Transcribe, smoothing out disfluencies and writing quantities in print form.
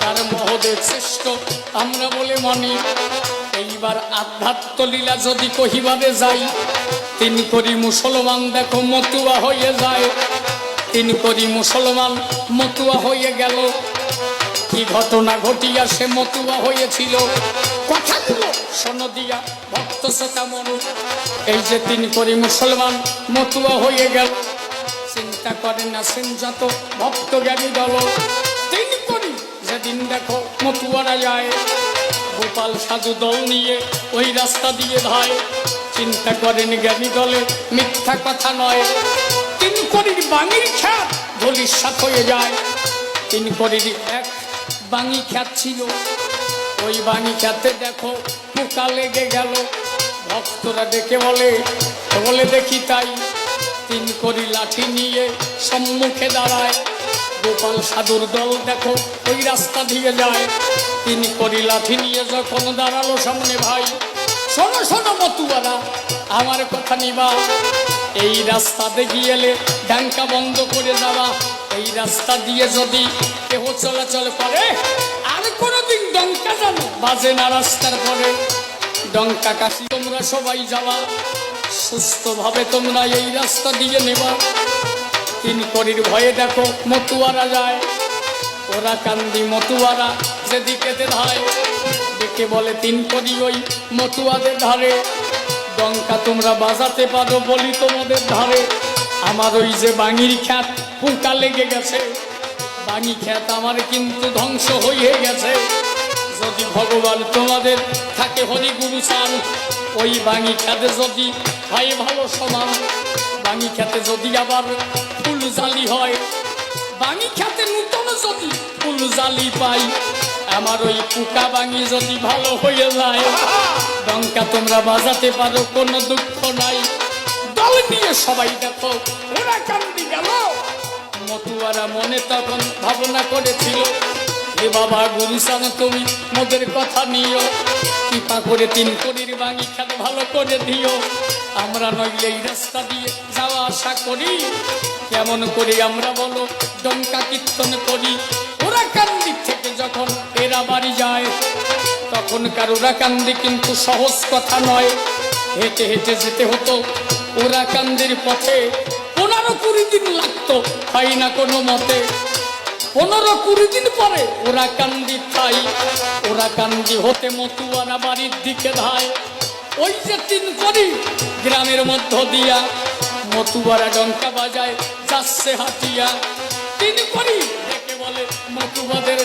তার মহোদয় শ্রেষ্ঠ আমরা বলে মানি। এইবার আধ্যাত্ম লীলা যদি কহিবারে যাই, তিন করি মুসলমান দেখো মতুয়া হয়ে যায়। তিন করি মুসলমান মতুয়া হয়ে গেল। কি ঘটনা ঘটিয়া সে মতুয়া হয়েছিল, কথাগুলো শোনো দিয়া ভক্ত শ্রোতা মনু। এই যে তিন করি মুসলমান মতুয়া হয়ে গেল, চিন্তা করেন না সেন যত ভক্ত জ্ঞানী দল। তিন করি যেদিন দেখো মতুয়ারা যায়, গোপাল সাধু দল নিয়ে ওই রাস্তা দিয়ে ধায়। চিন্তা করেন জ্ঞানী দলে মিথ্যা কথা নয়। তিন করির বাঙির খ্যাত ভবিষ্যৎ হয়ে যায়। তিন করির এক বাঙি খ্যাত ছিল, ওই বাঙি খ্যাতে দেখো পোকা লেগে গেল। ভক্তরা দেখে বলে দেখি তাই। তিন করি লাঠি নিয়ে সম্মুখে দাঁড়ায়, গোপাল সাধুর দল দেখো ওই রাস্তা দিয়ে যায়। তিন করি লাঠি নিয়ে যখন দাঁড়ালো সামনে, ভাই শোনো শোনো মতুয়ারা আমার কথা নিবা। এই রাস্তা দিয়ে এলে ডাঙ্কা বন্ধ করে যাওয়া। এই রাস্তা দিয়ে যদি কেহ চলাচল করে, আর কোনোদিন ডঙ্কা জানো বাজে না রাস্তার পরে। ডঙ্কা কাশি তোমরা সবাই যাওয়া, সুস্থভাবে তোমরা এই রাস্তা দিয়ে নেবা। তিন করির ভয়ে দেখো মতুয়ারা যায়, ওরা কান্দি মতুয়ারা যেদিকে ধায়। দেখে বলে তিন করি ওই মতুয়াদের ধারে, ডঙ্কা তোমরা বাজাতে পারো বলি তোমাদের ধারে। আমার ওই যে বাঙির খ্যাত পোকা লেগে গেছে, বাঙি খ্যাত আমার কিন্তু ধ্বংস হয়ে গেছে। যদি ভগবান তোমাদের থাকে হরি গুরু চান, ওই বাঙি খ্যাতে যদি হয় ভালো সমান। বাঙি খ্যাতে যদি আবার ফুল জালি হয়, বাঙি খ্যাতে নূতন যদি ফুল জালি পাই, আমার ওই পোকা বাঙি যদি ভালো হয়ে যায়, ডঙ্কা তোমরা বাজাতে পারো কোনো দুঃখ নাই। দল নিয়ে সবাই দেখো ওরা কান্দি গেল। মতুয়ারা মনে তখন ভাবনা করেছিল, হে বাবা গুরুসান তুমি মোদের কথা নিও, কৃপা করে তিন করির বাঙি খ্যাত ভালো করে দিও। আমরা নইলে এই রাস্তা দিয়ে যাওয়া আসা করি, কেমন করে আমরা বলো ডঙ্কা কীর্তন করি। ওরা কান্দি থেকে যখন এরা বাড়ি যায়, তখনকার ওরা কান্দি কিন্তু সহজ কথা নয়। হেঁটে হেঁটে যেতে হতো ওরা কান্দির পথে, 15-20 দিন লাগতো হয় না কোনো মতে। 15-20 দিন পরে ওরা কান্দি ঠাই, ওরা কান্দি হতে মতুয়ারা বাড়ির দিকে ধায়। ওই যে তিন করি গ্রামের মধ্য দিয়া, মতুয়ারা ডঙ্কা বাজায় যাচ্ছে হাতিয়া। তিন করি দেখে বলে মতুয়াদের